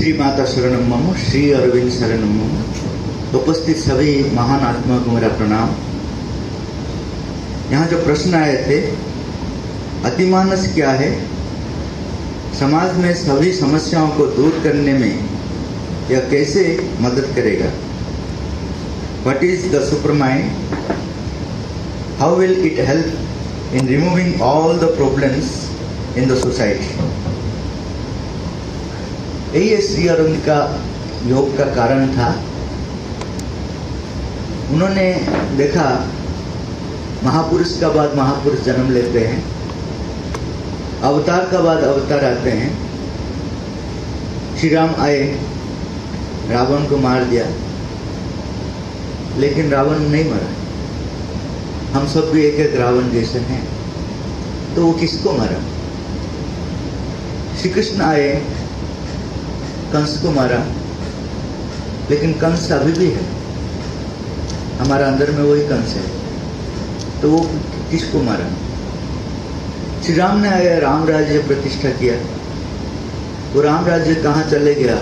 श्री माता शरणम मम, श्री अरविंद शरणम मम। उपस्थित सभी महान आत्मा को मेरा प्रणाम। यहाँ जो प्रश्न आए थे, अतिमानस क्या है, समाज में सभी समस्याओं को दूर करने में यह कैसे मदद करेगा? What is the supermind? How will it help in removing all the problems in the society? यही श्री अरविंद का योग का कारण था। उन्होंने देखा महापुरुष का बाद महापुरुष जन्म लेते हैं, अवतार का बाद अवतार आते हैं। श्री राम आए, रावण को मार दिया, लेकिन रावण नहीं मरा। हम सब भी एक एक रावण जैसे हैं, तो वो किसको मारा? श्री कृष्ण आए, कंस को मारा, लेकिन कंस अभी भी है, हमारा अंदर में वही कंस है, तो वो किसको मारा? श्री राम ने आया, राम राज्य प्रतिष्ठा किया, वो राम राज्य कहाँ चले गया?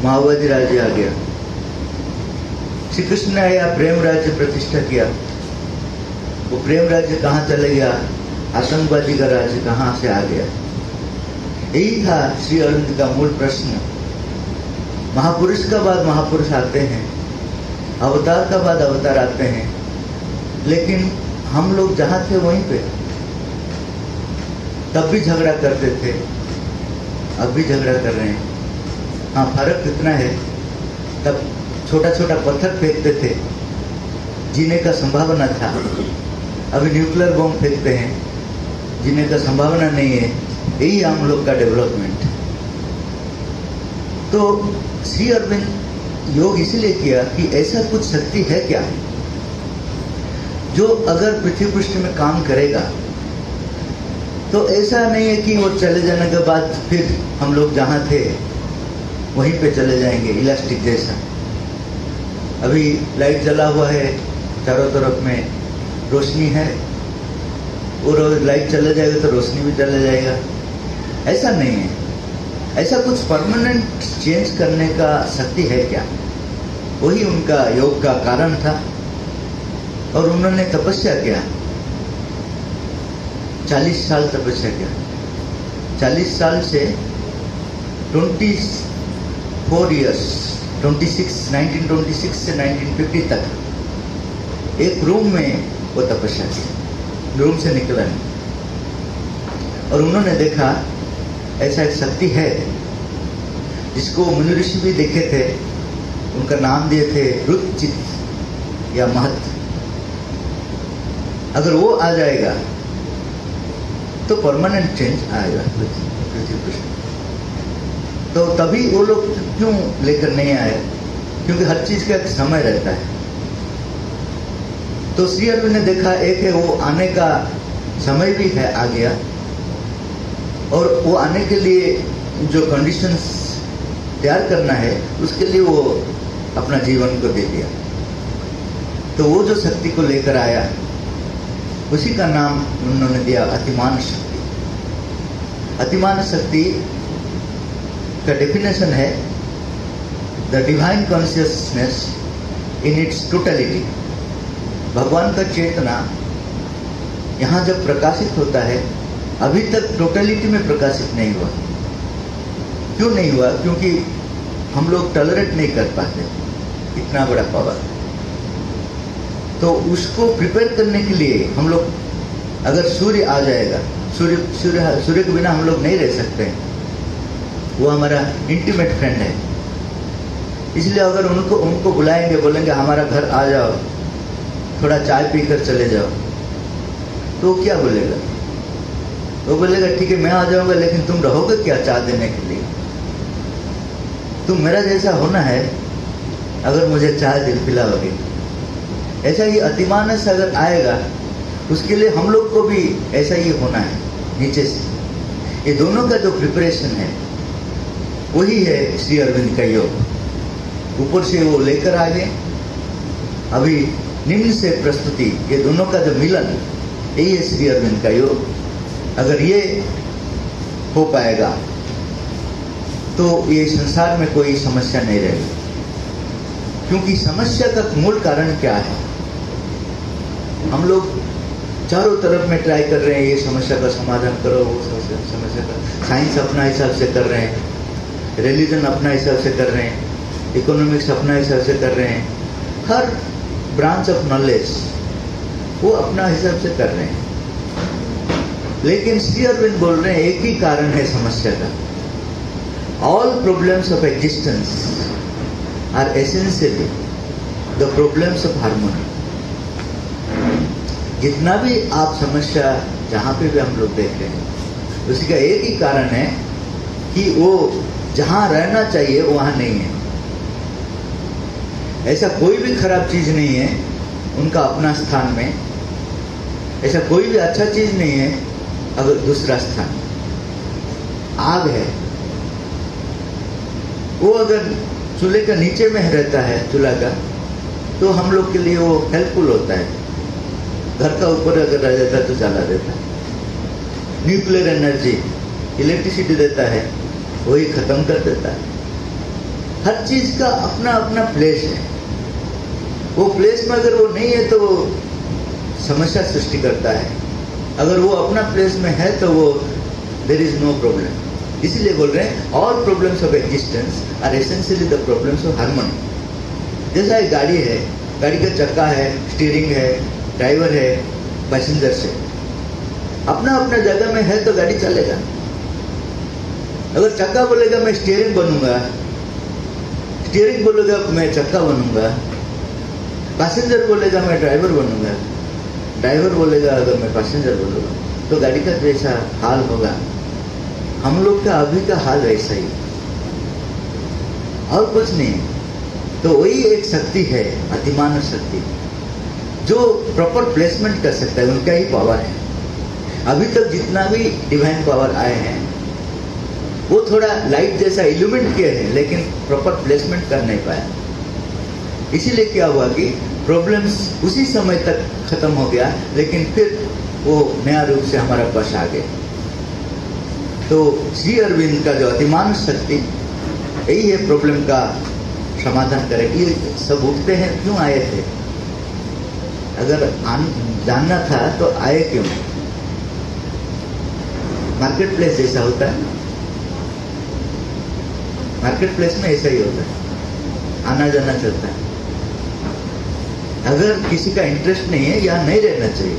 माओवादी राज्य आ गया। श्री कृष्ण ने आया, प्रेम राज्य प्रतिष्ठा किया, वो प्रेम राज्य कहाँ चले गया? आतंकवादी का राज्य कहाँ से आ गया? यही था श्री अरविंद का मूल प्रश्न। महापुरुष का बाद महापुरुष आते हैं, अवतार का बाद अवतार आते हैं, लेकिन हम लोग जहाँ थे वहीं पे। तब भी झगड़ा करते थे, अब भी झगड़ा कर रहे हैं। हाँ, फर्क कितना है, तब छोटा छोटा पत्थर फेंकते थे, जीने का संभावना था। अभी न्यूक्लियर बम फेंकते हैं, जीने का संभावना नहीं है। यही हम लोग का डेवलपमेंट। तो श्री अरविंद योग इसलिए किया कि ऐसा कुछ शक्ति है क्या जो अगर पृथ्वी पृष्ठ में काम करेगा, तो ऐसा नहीं है कि वो चले जाने के बाद फिर हम लोग जहाँ थे वहीं पे चले जाएंगे, इलास्टिक जैसा। अभी लाइट जला हुआ है, चारों तरफ में रोशनी है, और लाइट चला जाएगा तो रोशनी भी चला जाएगा, ऐसा नहीं है। ऐसा कुछ परमानेंट चेंज करने का शक्ति है क्या? वही उनका योग का कारण था। और उन्होंने तपस्या किया, 40 साल तपस्या किया। 40 साल से 24 ईयर्स, 1926 से 1950 तक एक रूम में वो तपस्या की, रूम से निकला नहीं। और उन्होंने देखा ऐसा एक शक्ति है जिसको मुनि ऋषि भी देखे थे, उनका नाम दिए थे रुचित या महत। अगर वो आ जाएगा तो परमानेंट चेंज आएगा पृथ्वी पृष्ठ। तो तभी वो लोग क्यों लेकर नहीं आए? क्योंकि हर चीज का एक समय रहता है। तो श्री अरविंद ने देखा, एक है वो आने का समय भी है, आ गया, और वो आने के लिए जो कंडीशंस तैयार करना है उसके लिए वो अपना जीवन को दे दिया। तो वो जो शक्ति को लेकर आया, उसी का नाम उन्होंने दिया अतिमान शक्ति। अतिमान शक्ति का डेफिनेशन है the divine consciousness in its totality. भगवान का चेतना यहाँ जब प्रकाशित होता है, अभी तक टोटलिटी में प्रकाशित नहीं हुआ। क्यों नहीं हुआ? क्योंकि हम लोग टॉलरेट नहीं कर पाते इतना बड़ा पावर। तो उसको प्रिपेयर करने के लिए हम लोग, अगर सूर्य आ जाएगा, सूर्य के बिना हम लोग नहीं रह सकते हैं, वो हमारा इंटीमेट फ्रेंड है। इसलिए अगर उनको बुलाएंगे, बोलेंगे हमारा घर आ जाओ, थोड़ा चाय पीकर चले जाओ, तो क्या बोलेगा? वो बोलेगा ठीक है मैं आ जाऊंगा, लेकिन तुम रहोगे क्या चाय देने के लिए? तुम मेरा जैसा होना है अगर मुझे चाय पिलाओगे। ऐसा ही अतिमानस अगर आएगा, उसके लिए हम लोग को भी ऐसा ही होना है नीचे से। ये दोनों का जो प्रिपरेशन है वही है श्री अरविंद का योग। ऊपर से वो लेकर आ गए, अभी निम्न से प्रस्तुति, ये दोनों का जो मिलन, यही है श्री अरविंद का योग। अगर ये हो पाएगा तो ये संसार में कोई समस्या नहीं रहेगी। क्योंकि समस्या का मूल कारण क्या है? हम लोग चारों तरफ में ट्राई कर रहे हैं, ये समस्या का समाधान करो, वो समस्या का, साइंस अपना हिसाब से कर रहे हैं, रिलीजन अपना हिसाब से कर रहे हैं, इकोनॉमिक्स अपना हिसाब से कर रहे हैं, हर ब्रांच ऑफ नॉलेज वो अपना हिसाब से कर रहे हैं। लेकिन श्री अरविंद बोल रहे हैं एक ही कारण है समस्या का। All problems of existence are essentially the problems of harmony. जितना भी आप समस्या जहाँ पे भी हम लोग देख रहे हैं, उसी का एक ही कारण है कि वो जहाँ रहना चाहिए वहाँ नहीं है। ऐसा कोई भी खराब चीज नहीं है उनका अपना स्थान में, ऐसा कोई भी अच्छा चीज नहीं है अगर दूसरा स्थान। आग है, वो अगर चूल्हे का नीचे में रहता है चूल्हा का, तो हम लोग के लिए वो हेल्पफुल होता है। घर का ऊपर अगर रह जाता है तो जला देता है। न्यूक्लियर एनर्जी इलेक्ट्रिसिटी देता है, वही खत्म कर देता है। हर चीज का अपना अपना प्लेस है। वो प्लेस में अगर वो नहीं है तो वो समस्या सृष्टि करता है, अगर वो अपना प्लेस में है तो वो देयर इज नो प्रॉब्लम। इसीलिए बोल रहे हैं all problems of existence are essentially the problems of harmony. जैसा एक गाड़ी है, गाड़ी का चक्का है, स्टीयरिंग है, ड्राइवर है, पैसेंजर्स है, अपना अपना जगह में है तो गाड़ी चलेगा। अगर चक्का बोलेगा मैं स्टीयरिंग बनूंगा, स्टीयरिंग बोलेगा मैं चक्का बनूंगा, पैसेंजर बोलेगा मैं ड्राइवर बनूंगा, ड्राइवर बोलेगा अगर मैं पैसेंजर बनूंगा, तो गाड़ी का जैसा हाल होगा, हम लोग का अभी का हाल ऐसा ही, और कुछ नहीं। तो वही एक शक्ति है, अतिमानव शक्ति, जो प्रॉपर प्लेसमेंट कर सकता है, उनका ही पावर है। अभी तक जितना भी डिवाइन पावर आए हैं वो थोड़ा लाइट जैसा इल्यूमिनेट किए हैं, लेकिन प्रॉपर प्लेसमेंट कर नहीं पाया। इसीलिए क्या हुआ कि प्रॉब्लम्स उसी समय तक खत्म हो गया, लेकिन फिर वो नया रूप से हमारा पास आ गए। तो श्री अरविंद का जो अतिमान शक्ति यही है, प्रॉब्लम का समाधान करेगी। ये सब उठते हैं क्यों आए थे? अगर जानना था तो आए क्यों? मार्केट प्लेस जैसा होता है, मार्केट प्लेस में ऐसा ही होता है, आना जाना चलता है। अगर किसी का इंटरेस्ट नहीं है, यहाँ नहीं रहना चाहिए।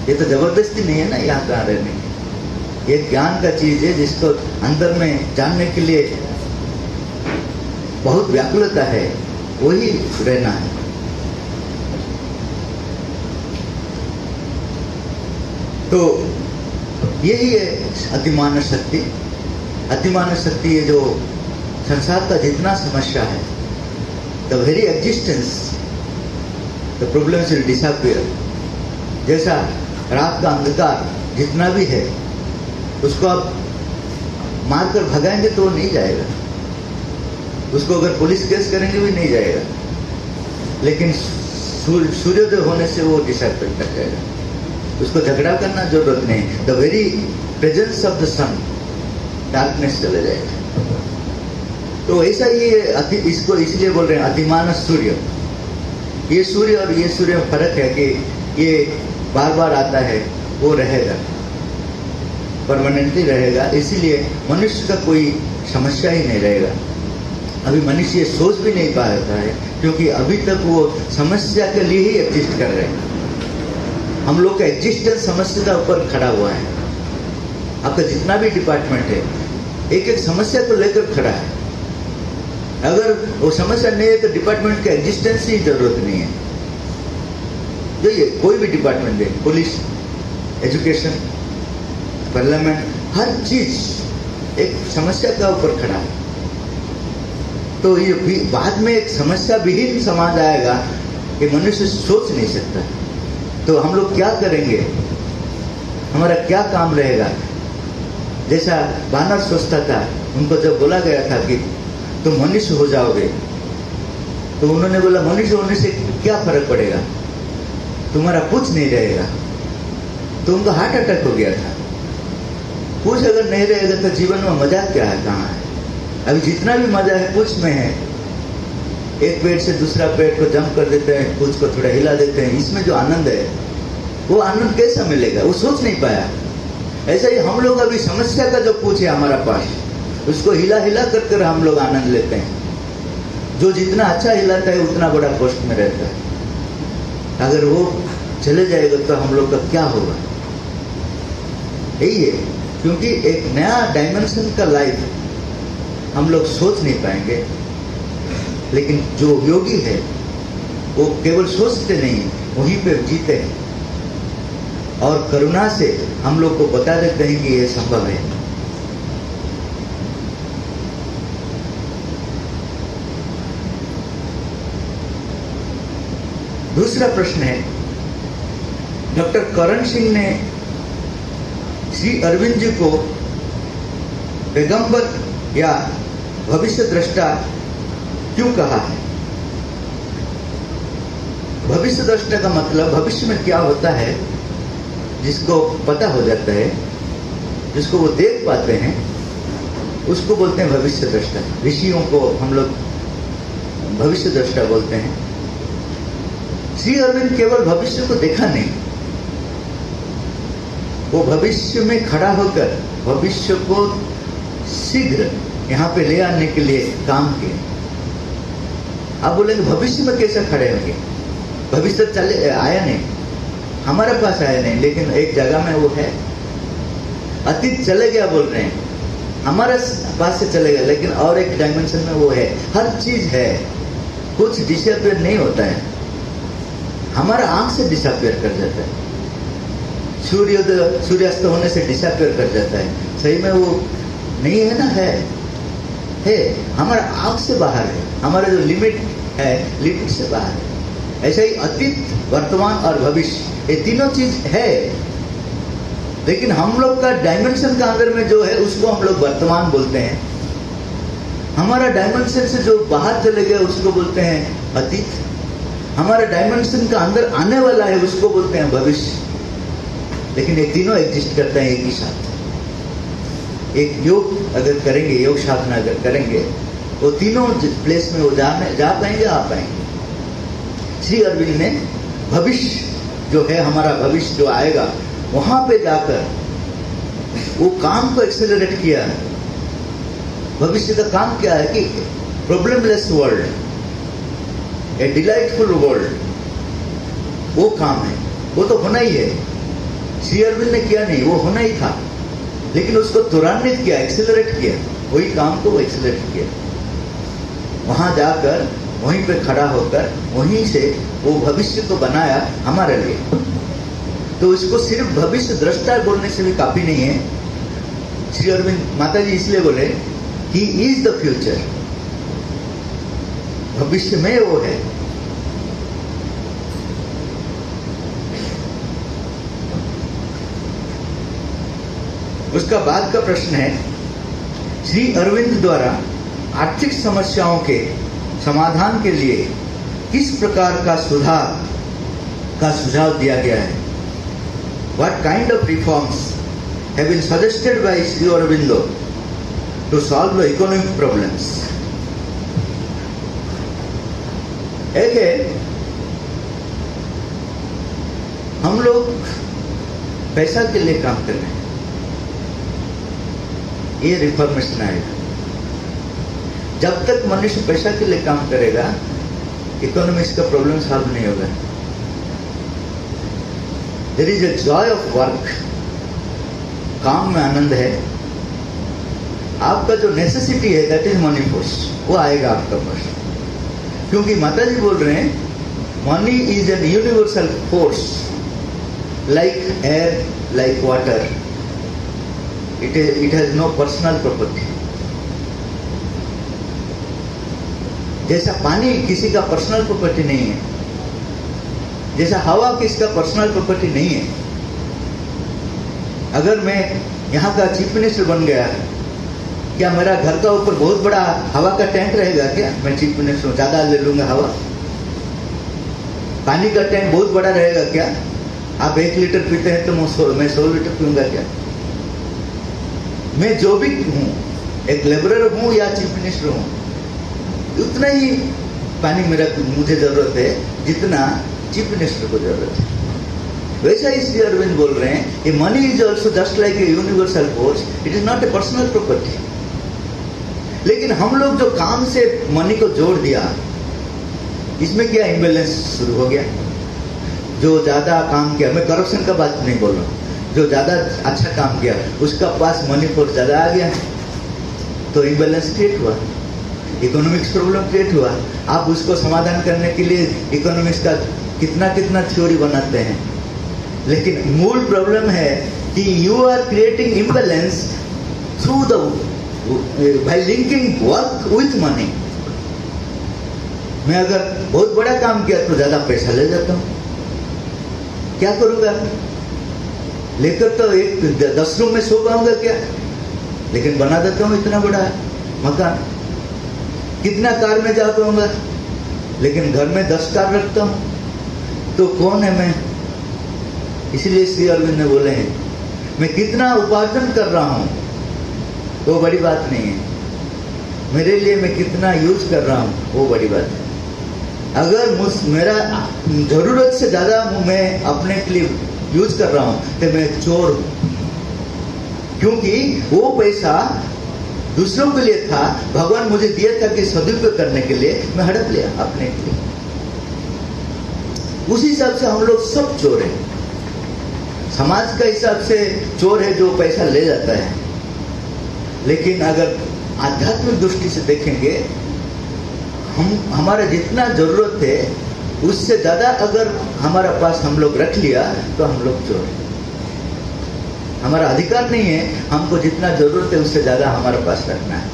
ये तो जबरदस्ती नहीं है ना, यहाँ कहाँ रहने की। ये ज्ञान का चीज है जिसको अंदर में जानने के लिए बहुत व्याकुलता है, वही रहना है। तो यही है अतिमानव शक्ति। अतिमानव शक्ति है जो संसार का जितना समस्या है, the very existence, the problems will disappear. जैसा रात का अंधकार जितना भी है, उसको आप मारकर भगाएंगे तो वो नहीं जाएगा, उसको अगर पुलिस केस करेंगे भी नहीं जाएगा, लेकिन सूर्योदय होने से वो डिसअपीयर कर जाएगा। उसको झगड़ा करना जरूरत नहीं। The very presence of the sun, darkness चले जाएगा। तो ऐसा ही इसको इसलिए बोल रहे हैं अतिमानव सूर्य। ये सूर्य और ये सूर्य में फर्क है कि ये बार बार आता है, वो रहेगा, परमानेंटली रहेगा। इसीलिए मनुष्य का कोई समस्या ही नहीं रहेगा। अभी मनुष्य सोच भी नहीं पाता है, क्योंकि अभी तक वो समस्या के लिए ही एग्जिस्ट कर रहे हैं। हम लोग का एग्जिस्टेंस समस्या के ऊपर खड़ा हुआ है। आपका जितना भी डिपार्टमेंट है, एक एक समस्या को लेकर खड़ा है। अगर वो समस्या नहीं है तो डिपार्टमेंट का एग्जिस्टेंस ही जरूरत नहीं है। जो ये कोई भी डिपार्टमेंट है, पुलिस, एजुकेशन, पार्लियामेंट, हर चीज एक समस्या के ऊपर खड़ा है। तो ये बाद में एक समस्या विहीन समाज आएगा कि मनुष्य सोच नहीं सकता। तो हम लोग क्या करेंगे, हमारा क्या काम रहेगा? जैसा बानर सोचता था, उनको जब बोला गया था कि तुम मनुष्य हो जाओगे, तो उन्होंने बोला मनुष्य होने से क्या फर्क पड़ेगा, तुम्हारा कुछ नहीं रहेगा। तो उनको हार्ट अटैक हो गया था। कुछ अगर नहीं रहेगा तो जीवन में मजा क्या है, कहाँ है? अभी जितना भी मजा है कुछ में है। एक पेड़ से दूसरा पेड़ को जंप कर देते हैं, कुछ को थोड़ा हिला देते हैं, इसमें जो आनंद है वो आनंद कैसा मिलेगा, वो सोच नहीं पाया। ऐसा ही हम लोग अभी समस्या का जो पूछ है हमारा पास, उसको हिला हिला कर कर हम लोग आनंद लेते हैं। जो जितना अच्छा हिलाता है उतना बड़ा कष्ट में रहता है। अगर वो चले जाएगा तो हम लोग का क्या होगा? यही है, क्योंकि एक नया डायमेंशन का लाइफ हम लोग सोच नहीं पाएंगे। लेकिन जो योगी है वो केवल सोचते नहीं, वहीं पे जीते हैं और करुणा से हम लोग को बता देते हैं कि ये संभव है। दूसरा प्रश्न है, डॉक्टर करण सिंह ने श्री अरविंद जी को पैगंबर या भविष्य दृष्टा क्यों कहा है? भविष्य दृष्टा का मतलब भविष्य में क्या होता है जिसको पता हो जाता है, जिसको वो देख पाते हैं, उसको बोलते हैं भविष्य दृष्टा। ऋषियों को हम लोग भविष्य दृष्टा बोलते हैं। श्री अरविंद केवल भविष्य को देखा नहीं, वो भविष्य में खड़ा होकर भविष्य को शीघ्र यहाँ पे ले आने के लिए काम किए। आप बोलेंगे भविष्य में कैसे खड़े होंगे? भविष्य चले आया नहीं, हमारे पास आया नहीं, लेकिन एक जगह में वो है। अतीत चले गया बोल रहे हैं, हमारे पास से चले गया, लेकिन और एक डायमेंशन में वो है। हर चीज है, कुछ डिसअपियर नहीं होता है, हमारा आंख से डिसअपियर कर जाता है। सूर्यास्त होने से डिसअपियर कर जाता है। सही में वो नहीं है ना, है हमारा आंख से बाहर है, हमारा जो लिमिट है लिमिट से बाहर है। ऐसा ही अतीत, वर्तमान और भविष्य, ये तीनों चीज है, लेकिन हम लोग का डायमेंशन का अंदर में जो है उसको हम लोग वर्तमान बोलते हैं। हमारा डायमेंशन से जो बाहर चले गए उसको बोलते हैं अतीत। हमारा डायमेंशन का अंदर आने वाला है उसको बोलते हैं भविष्य। लेकिन ये तीनों एग्जिस्ट करते हैं एक ही साथ। एक योग अगर करेंगे, योग साधना अगर करेंगे, वो तीनों प्लेस में वो जा पाएंगे, आ पाएंगे। श्री अरविंद ने भविष्य जो है, हमारा भविष्य जो आएगा, वहां पे जाकर वो काम को एक्सेलरेट किया। भविष्य का काम क्या है कि प्रॉब्लमलेस वर्ल्ड, ए डिलाइटफुल वर्ल्ड, वो काम है। वो तो होना ही है। श्री अरविंद ने किया नहीं, वो होना ही था, लेकिन उसको त्वरान्वित किया, एक्सेलरेट किया, वही काम को वो एक्सेलरेट किया। वहां जाकर वहीं पे खड़ा होकर वहीं से वो भविष्य को बनाया हमारे लिए। तो इसको सिर्फ भविष्य दृष्टा बोलने से भी काफी नहीं है। श्री अरविंद माता जी इसलिए बोले ही इज द फ्यूचर, भविष्य में वो है। उसका बाद का प्रश्न है, श्री अरविंद द्वारा आर्थिक समस्याओं के समाधान के लिए किस प्रकार का सुधार का सुझाव दिया गया है? What kind of reforms have been suggested by Sri Aurobindo to solve the economic problems? एक है, हम लोग पैसा के लिए काम कर रहे हैं, ये रिफॉर्मेशन आएगा। जब तक मनुष्य पैसा के लिए काम करेगा, इकोनॉमिक्स का प्रॉब्लम सॉल्व नहीं होगा। There is a joy of work, काम में आनंद है। आपका जो नेसेसिटी है दैट इज मनी फोर्स, वो आएगा आपका पास। क्योंकि माता जी बोल रहे हैं money is an universal force, like air, like water, it has no personal property. जैसा पानी किसी का पर्सनल प्रॉपर्टी नहीं है, जैसा हवा किसी का पर्सनल प्रॉपर्टी नहीं है। अगर मैं यहाँ का चीफ मिनिस्टर बन गया, क्या मेरा घर का ऊपर बहुत बड़ा हवा का टैंक रहेगा क्या? मैं चीफ मिनिस्टर ज्यादा ले लूंगा हवा। पानी का टैंक बहुत बड़ा रहेगा क्या? आप 1 लीटर पीते हैं तो मैं 100 लीटर पीऊंगा क्या? मैं जो भी हूँ, एक लेबरर हूँ या चीफ मिनिस्टर हूँ, उतना ही पानी मुझे जरूरत है जितना चीफ मिनिस्टर को जरूरत है। वैसा ही श्री अरविंद बोल रहे हैं कि money is also just like a universal force, it is not a personal property. लेकिन हम लोग जो काम से मनी को जोड़ दिया, इसमें क्या इम्बैलेंस शुरू हो गया। जो ज्यादा काम किया, मैं करप्शन का बात नहीं बोल रहा हूँ, जो ज्यादा अच्छा काम किया उसका पास मनी फोर्स ज्यादा आ गया, तो इम्बैलेंस क्रिएट हुआ, इकोनॉमिक्स प्रॉब्लम क्रिएट हुआ। आप उसको समाधान करने के लिए इकोनॉमिक्स का कितना कितना थ्योरी बनाते हैं, लेकिन मूल प्रॉब्लम है कि you are creating imbalance through the by linking work with money. मैं अगर बहुत बड़ा काम किया तो ज्यादा पैसा ले जाता हूं, क्या करूंगा? लेकर तो एक 10 रूम में सो पाऊंगा क्या? लेकिन बना देता हूं इतना बड़ा मकान। कितना कार में जा पाऊंगा? लेकिन घर में 10 कार रखता हूं। तो कौन है मैं? इसलिए श्री अरविंद ने बोले हैं, मैं कितना उपार्जन कर रहा हूं वो बड़ी बात नहीं है, मेरे लिए मैं कितना यूज कर रहा हूं वो बड़ी बात है। अगर मेरा जरूरत से ज्यादा मैं अपने के लिए यूज कर रहा हूं तो मैं चोर हूं, क्योंकि वो पैसा दूसरों के लिए था, भगवान मुझे दिया था कि सदुपयोग करने के लिए, मैं हड़प लिया अपने के लिए। उसी हिसाब से हम लोग सब चोर हैं। समाज का हिसाब से चोर है जो पैसा ले जाता है, लेकिन अगर आध्यात्मिक दृष्टि से देखेंगे, हमारा जितना जरूरत है उससे ज्यादा अगर हमारा पास हम लोग रख लिया तो हम लोग चोर हैं। हमारा अधिकार नहीं है, हमको जितना जरूरत है उससे ज्यादा हमारे पास रखना है।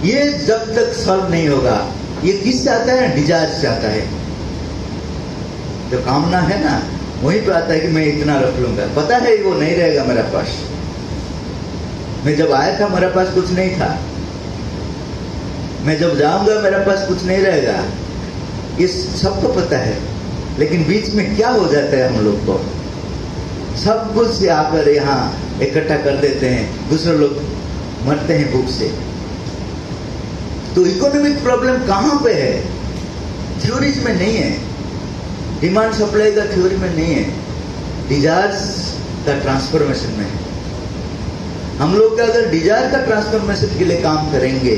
ये जब तक सॉल्व नहीं होगा, ये किससे आता है? डिजायर से आता है। जो कामना है ना, वहीं पे आता है कि मैं इतना रख लूंगा, पता है वो नहीं रहेगा मेरे पास। मैं जब आया था मेरे पास कुछ नहीं था, मैं जब जाऊंगा मेरे पास कुछ नहीं रहेगा, ये सबको पता है। लेकिन बीच में क्या हो जाता है, हम लोग को सब कुछ से आकर यहाँ इकट्ठा कर देते हैं, दूसरे लोग मरते हैं भूख से। तो इकोनॉमिक प्रॉब्लम कहाँ पे है? थ्योरीज में नहीं है, डिमांड सप्लाई का थ्योरी में नहीं है, डिजायर्स का ट्रांसफॉर्मेशन में है। हम लोग का अगर डिजायर का ट्रांसफॉर्मेशन के लिए काम करेंगे,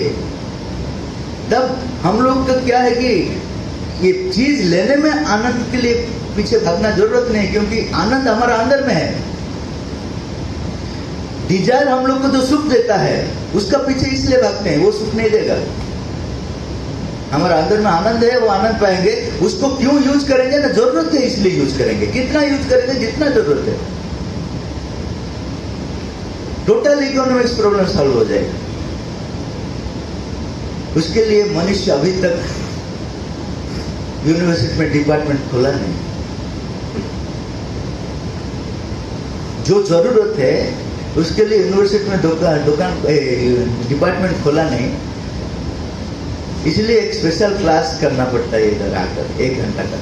तब हम लोग का क्या है कि ये चीज लेने में आनंद के लिए पीछे भागना जरूरत नहीं, क्योंकि आनंद हमारा अंदर में है। डिजायर हम लोग को जो सुख देता है उसका पीछे इसलिए भागते हैं, वो सुख नहीं देगा। हमारा अंदर में आनंद है, वो आनंद पाएंगे। उसको क्यों यूज करेंगे ना? जरूरत है इसलिए यूज करेंगे। कितना यूज करेंगे? जितना जरूरत है। टोटल इकोनॉमिक्स प्रॉब्लम सॉल्व हो जाएगा। उसके लिए मनुष्य अभी तक यूनिवर्सिटी में डिपार्टमेंट खोला नहीं। जो जरूरत है उसके लिए यूनिवर्सिटी में दुकान डिपार्टमेंट खोला नहीं, इसलिए एक स्पेशल क्लास करना पड़ता है इधर आकर 1 घंटा का।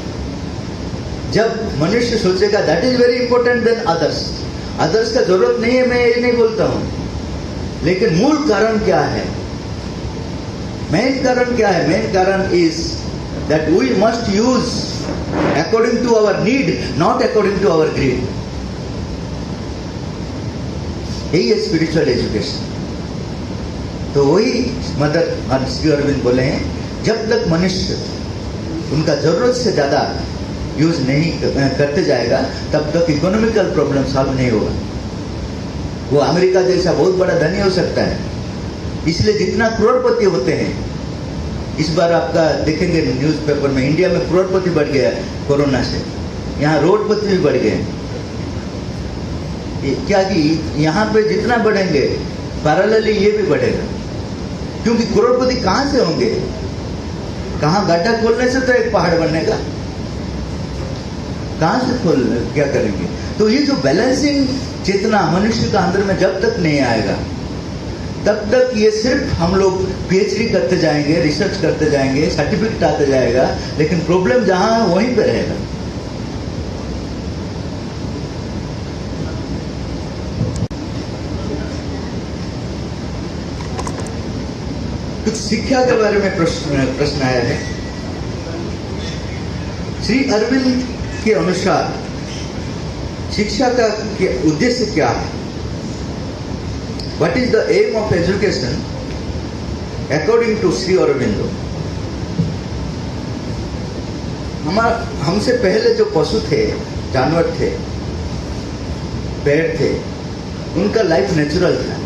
जब मनुष्य सोचेगा that is very important than others, others का जरूरत नहीं है, मैं ये नहीं बोलता हूं, लेकिन मूल कारण क्या है? मेन कारण क्या है? मेन कारण is that we must use according to our need, not according to our greed. यही है स्पिरिचुअल एजुकेशन। तो वही मदर श्री अरविंद बोले हैं, जब तक मनुष्य उनका जरूरत से ज्यादा यूज नहीं करते जाएगा, तब तक इकोनॉमिकल प्रॉब्लम सॉल्व नहीं होगा। वो अमेरिका जैसा बहुत बड़ा धनी हो सकता है, इसलिए जितना करोड़पति होते हैं, इस बार आपका देखेंगे न्यूज़पेपर में, इंडिया में करोड़पति बढ़ गया कोरोना से, यहाँ रोडपति भी बढ़ गए। क्या कि यहाँ पे जितना बढ़ेंगे पैरेलली ये भी बढ़ेगा, क्योंकि करोड़पति कहाँ से होंगे? कहाँ गड्ढा खोलने से तो एक पहाड़ बनेगा, कहाँ से खोल क्या करेंगे? तो ये जो बैलेंसिंग चेतना मनुष्य का अंदर में जब तक नहीं आएगा, तब तक ये सिर्फ हम लोग पीएचडी करते जाएंगे, रिसर्च करते जाएंगे, सर्टिफिकेट आते जाएगा, लेकिन प्रॉब्लम जहां है वहीं पे रहेगा। कुछ शिक्षा के बारे में प्रश्न आया है। श्री अरविंद के अनुसार शिक्षा का उद्देश्य क्या है? What is the aim of education according to Sri Aurobindo? हमसे पहले जो पशु थे, जानवर थे, पेड़ थे, उनका लाइफ नेचुरल था।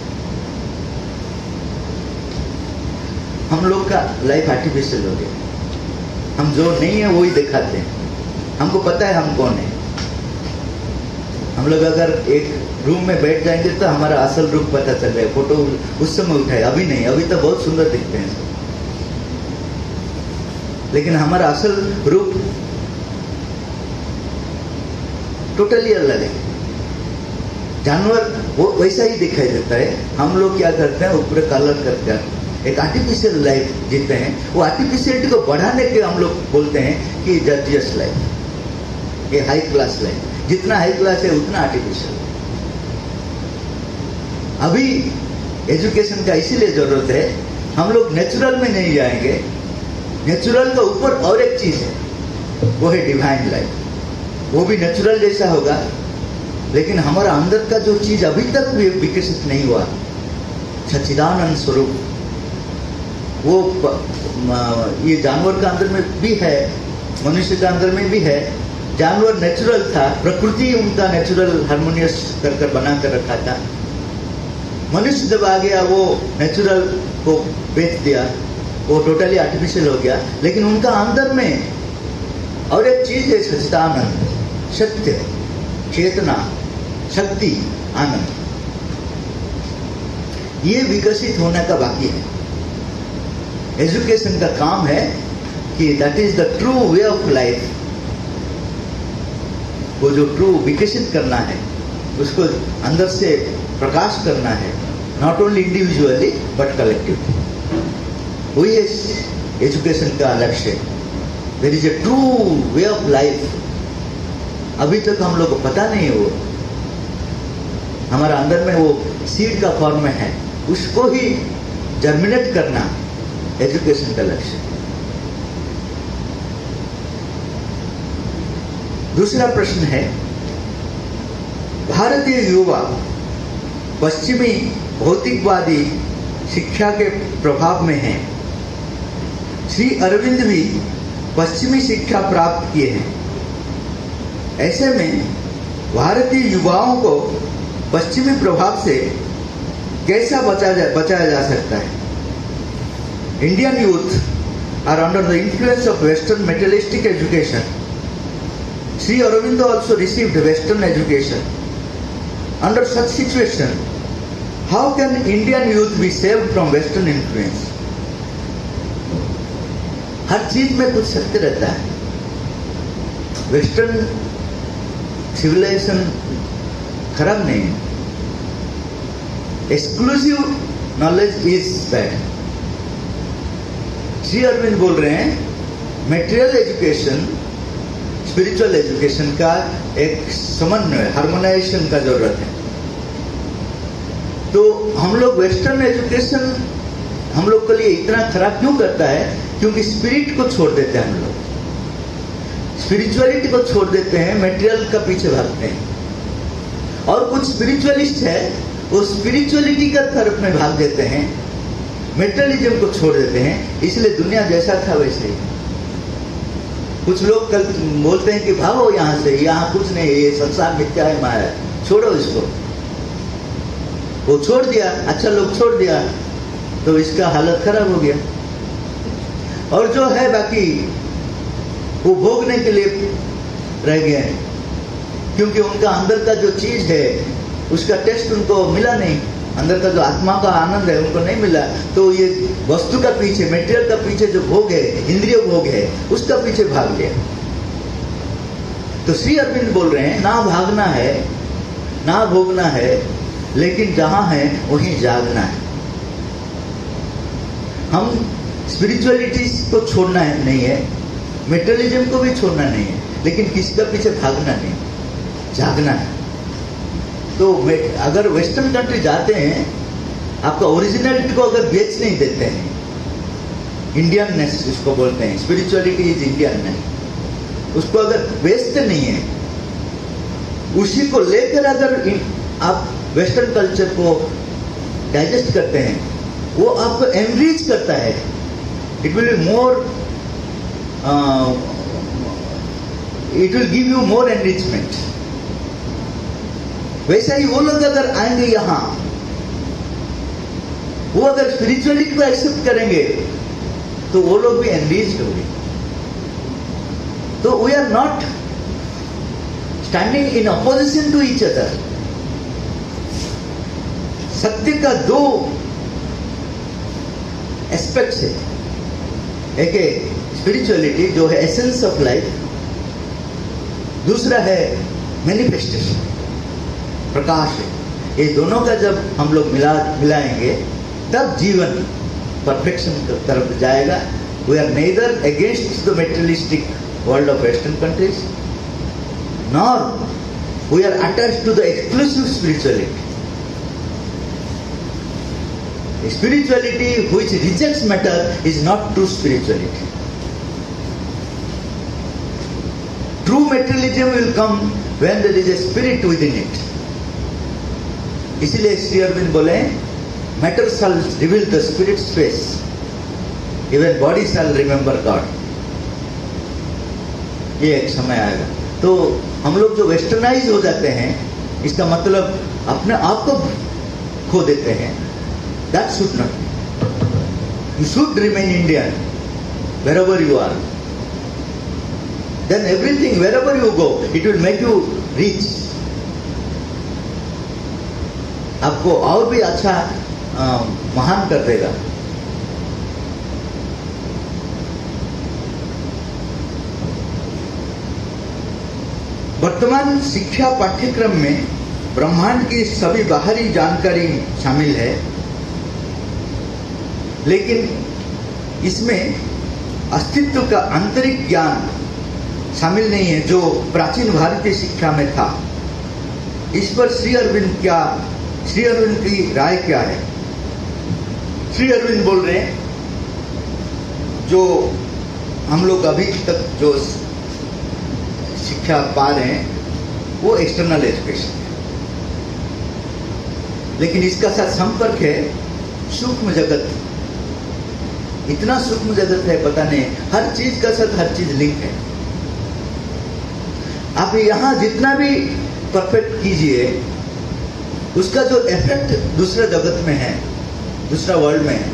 हम लोग का लाइफ आर्टिफिशियल हो गया। हम जो नहीं है वो ही दिखाते हैं। हमको पता है हम कौन है। हम लोग अगर एक रूम में बैठ जाएंगे तो हमारा असल रूप पता चल रहा है। फोटो उस समय उठाए, अभी नहीं, अभी तो बहुत सुंदर दिखते हैं सब, लेकिन हमारा असल रूप टोटली अलग है। जानवर वो वैसा ही दिखाई देता है। हम लोग क्या करते हैं, ऊपर कलर करके एक आर्टिफिशियल लाइफ जीते हैं। वो आर्टिफिशियलिटी को बढ़ाने के हम लोग बोलते हैं कि जर्जियस लाइफ, ये हाई क्लास लाइफ। जितना हाई क्लास है उतना आर्टिफिशियल। अभी एजुकेशन का इसीलिए जरूरत है। हम लोग नेचुरल में नहीं जाएंगे। नेचुरल के ऊपर और एक चीज है, वो है डिवाइन लाइफ। वो भी नेचुरल जैसा होगा, लेकिन हमारा अंदर का जो चीज अभी तक भी विकसित नहीं हुआ, सच्चिदानंद स्वरूप, वो ये जानवर का अंदर में भी है, मनुष्य का अंदर में भी है। जानवर नेचुरल था, प्रकृति उनका नेचुरल हार्मोनियस कर बना कर रखा था। मनुष्य जब आ गया वो नेचुरल को बेच दिया, वो टोटली आर्टिफिशियल हो गया। लेकिन उनका अंदर में और एक चीज है, सच्चिदानंद, सत्य, चेतना, शक्ति, आनंद। ये विकसित होने का बाकी है। एजुकेशन का काम है कि that is the true way of life. वो जो ट्रू विकसित करना है, उसको अंदर से प्रकाश करना है, not only individually but collectively. वही है एजुकेशन का लक्ष्य। There is a true way of life. अभी तक हम लोग को पता नहीं है। वो हमारा अंदर में वो सीड का फॉर्म में है, उसको ही जर्मिनेट करना एजुकेशन का लक्ष्य। दूसरा प्रश्न है, भारतीय युवा पश्चिमी भौतिकवादी शिक्षा के प्रभाव में हैं। श्री अरविंद भी पश्चिमी शिक्षा प्राप्त किए हैं। ऐसे में भारतीय युवाओं को पश्चिमी प्रभाव से कैसा बचाया जा सकता है? Indian youth are under the influence of Western materialistic education. Sri Aurobindo also received Western education. Under such situation, how can Indian youth be saved from Western influence? हर चीज में कुछ सत्य रहता है। वेस्टर्न सिविलाइजेशन खराब नहीं है। Exclusive knowledge is bad. Shri Aurobindo बोल रहे हैं मेटेरियल एजुकेशन स्पिरिचुअल एजुकेशन का एक समन्वय, हार्मोनाइजेशन का जरूरत है। तो हम लोग वेस्टर्न एजुकेशन हम लोग के लिए इतना खराब क्यों करता है? क्योंकि स्पिरिट को छोड़ देते हैं। हम लोग स्पिरिचुअलिटी को छोड़ देते हैं, मेटेरियल का पीछे भागते हैं। और कुछ स्पिरिचुअलिस्ट है, वो स्पिरिचुअलिटी का तरफ में भाग देते हैं, मेटेरियलिज्म को छोड़ देते हैं। इसलिए दुनिया जैसा था वैसे ही। कुछ लोग कल बोलते हैं कि भागो यहाँ से, यहाँ कुछ नहीं, ये संसार मिथ्या है, माया है, छोड़ो इसको। वो छोड़ दिया, अच्छा लोग छोड़ दिया, तो इसका हालत खराब हो गया। और जो है बाकी वो भोगने के लिए रह गए हैं, क्योंकि उनका अंदर का जो चीज है उसका टेस्ट उनको मिला नहीं। अंदर का जो आत्मा का आनंद है उनको नहीं मिला। तो ये वस्तु का पीछे, मेटेरियल का पीछे जो भोग है, इंद्रिय भोग है, उसका पीछे भाग गया। तो श्री अरविंद बोल रहे हैं, ना भागना है, ना भोगना है, लेकिन जहां है वहीं जागना है। हम स्पिरिचुअलिटी को छोड़ना है नहीं है, मेटेरियलिज्म को भी छोड़ना नहीं है, लेकिन किसी का पीछे भागना नहीं, जागना है। तो अगर वेस्टर्न कंट्री जाते हैं, आपका ओरिजिनलिटी को अगर बेच नहीं देते हैं, इंडियननेस जिसको बोलते हैं, स्पिरिचुअलिटी इज इंडियननेस, उसको अगर बेचते नहीं है, उसी को लेकर अगर आप वेस्टर्न कल्चर को डाइजेस्ट करते हैं, वो आपको एनरिच करता है. It will be more, it will give you more enrichment. वैसा ही वो लोग अगर आएंगे यहां, वो अगर स्पिरिचुअलिटी को एक्सेप्ट करेंगे तो वो लोग भी एनरिच होंगे. तो we are not standing in opposition to each other. सत्य का दो एस्पेक्ट्स है. एक है स्पिरिचुअलिटी जो है एसेंस ऑफ लाइफ, दूसरा है मैनिफेस्टेशन, प्रकाश है. ये दोनों का जब हम लोग मिलाएंगे तब जीवन परफेक्शन की तरफ जाएगा. We are neither against the materialistic world of western countries, nor we are attached to the exclusive spirituality. A spirituality which rejects matter is not true spirituality. True materialism will come when there is a spirit within it. इसलिए श्री अरविंद बोले, matter shall reveal the spirit's face, even body shall remember God. ये एक समय आएगा. तो हम लोग जो वेस्टर्नाइज हो जाते हैं, इसका मतलब अपने आप को खो देते हैं. That should not. You should remain Indian wherever you are. Then everything, wherever you go, it will make you rich. आपको और भी अच्छा महान कर देगा. वर्तमान शिक्षा पाठ्यक्रम में ब्रह्मांड की सभी बाहरी जानकारी शामिल है, लेकिन इसमें अस्तित्व का आंतरिक ज्ञान शामिल नहीं है जो प्राचीन भारतीय शिक्षा में था. इस पर श्री अरविंद की राय क्या है? श्री अरविंद बोल रहे हैं, जो हम लोग अभी तक जो शिक्षा पा रहे हैं वो एक्सटर्नल एजुकेशन है, लेकिन इसका साथ संपर्क है सूक्ष्म जगत. इतना सूक्ष्म जगत है, पता नहीं, हर चीज का साथ हर चीज लिंक है. आप यहां जितना भी परफेक्ट कीजिए, उसका जो इफेक्ट दूसरे जगत में है, दूसरा वर्ल्ड में है,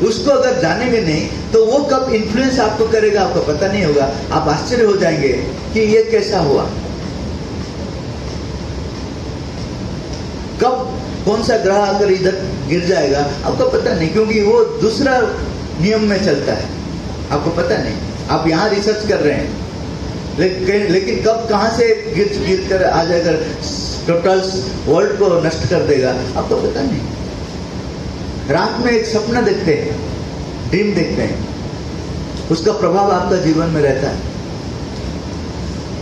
उसको अगर जानेंगे नहीं तो वो कब इन्फ्लुएंस आपको करेगा आपको पता नहीं होगा. आप आश्चर्य हो जाएंगे कि ये कैसा हुआ, कब कौन सा ग्रह आकर इधर गिर जाएगा आपको पता नहीं, क्योंकि वो दूसरा नियम में चलता है, आपको पता नहीं. आप यहाँ रिसर्च कर रहे हैं, लेकिन कब कहां से गिर कर आ जाएगा, टोटल वर्ल्ड को नष्ट कर देगा, आपको पता नहीं. रात में एक सपना देखते हैं, ड्रीम देखते हैं, उसका प्रभाव आपका जीवन में रहता है.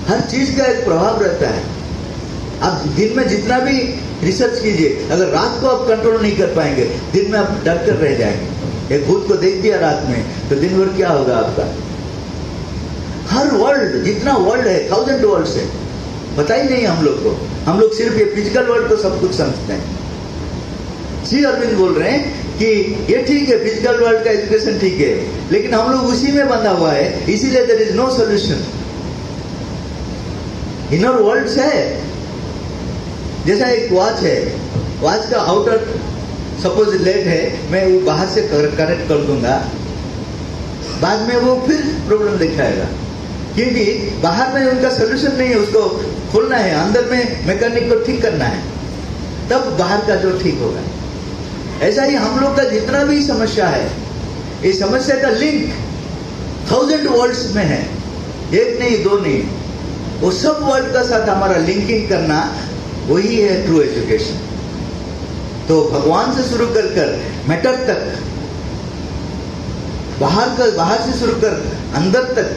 हर चीज का एक प्रभाव रहता है. आप दिन में जितना भी रिसर्च कीजिए, अगर रात को आप कंट्रोल नहीं कर पाएंगे, दिन में आप डर कर रह जाएंगे. एक भूत को देख दिया रात में तो दिन भर क्या होगा आपका. हर वर्ल्ड, जितना वर्ल्ड है, 1000 वर्ल्ड है, पता ही नहीं हम लोग को. हम लोग सिर्फ ये फिजिकल वर्ल्ड को सब कुछ समझते हैं. श्री अरविंद बोल रहे हैं कि ये ठीक है, फिजिकल वर्ल्ड का एजुकेशन ठीक है, लेकिन हम लोग उसी में बंधा हुआ है, इसीलिए there is no solution. Inner world है, जैसा एक वॉच है, वॉच का आउटर सपोज लेट है, मैं वो बाहर से कनेक्ट कर दूंगा, बाद में वो फिर प्रॉब्लम दिखाएगा, क्योंकि बाहर में उनका सोल्यूशन नहीं है. उसको खोलना है, अंदर में मैकेनिक को ठीक करना है, तब बाहर का जो ठीक होगा. ऐसा ही हम लोग का जितना भी समस्या है, इस समस्या का लिंक 1000 वर्ल्ड्स में है, एक नहीं दो नहीं, वो सब वर्ल्ड का साथ हमारा लिंकिंग करना, वही है ट्रू एजुकेशन. तो भगवान से शुरू कर मैटर तक, बाहर से शुरू कर अंदर तक,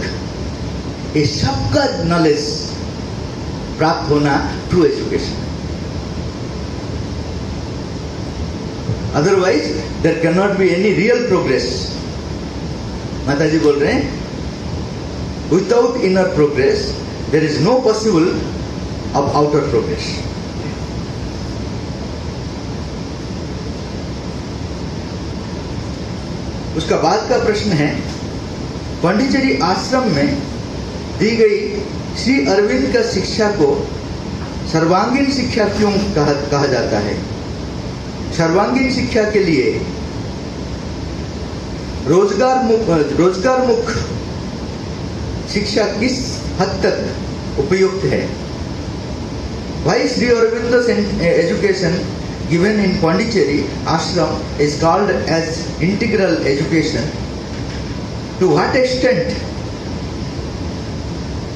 ये सबका नॉलेज प्राप्त होना true education. Otherwise, there cannot be any real progress. माता जी बोल रहे हैं, without inner progress there is no possible of outer progress. उसका बाद का प्रश्न है, पांडिचेरी आश्रम में दी गई श्री अरविंद का शिक्षा को सर्वांगीण शिक्षा क्यों कहा जाता है? सर्वांगीण शिक्षा के लिए रोजगार मुख शिक्षा किस हद तक उपयुक्त है? Why Sri Aurobindo's education given in Pondicherry ashram is called as integral education? To what extent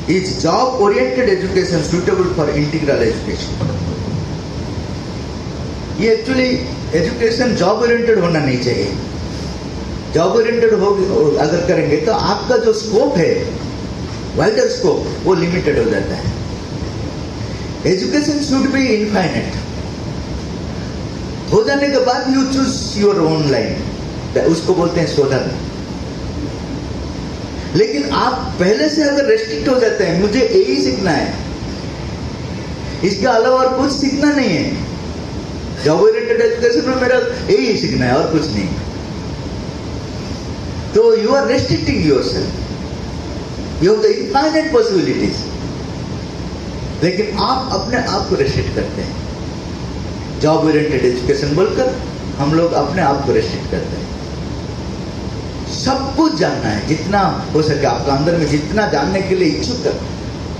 is job oriented education suitable for integral education? ये एक्चुअली एजुकेशन जॉब ओरिएंटेड होना नहीं चाहिए। जॉब ओरिएंटेड हो अगर करेंगे तो आपका जो स्कोप है, वाइडर स्कोप, वो लिमिटेड हो जाता है। Education should be infinite. हो जाने के बाद you choose your own line, उसको बोलते हैं शोधन। लेकिन आप पहले से अगर रेस्ट्रिक्ट हो जाते हैं, मुझे यही सीखना है, इसके अलावा और कुछ सीखना नहीं है, जॉब ओरिएंटेड एजुकेशन में मेरा यही सीखना है और कुछ नहीं, तो you are restricting yourself. You have the infinite possibilities, लेकिन आप अपने आप को रेस्ट्रिक्ट करते हैं। जॉब ओरिएंटेड एजुकेशन बोलकर हम लोग अपने आप को रेस्ट्रिक्ट करते हैं। सब कुछ जानना है जितना हो सके, आपका अंदर में जितना जानने के लिए इच्छुक है।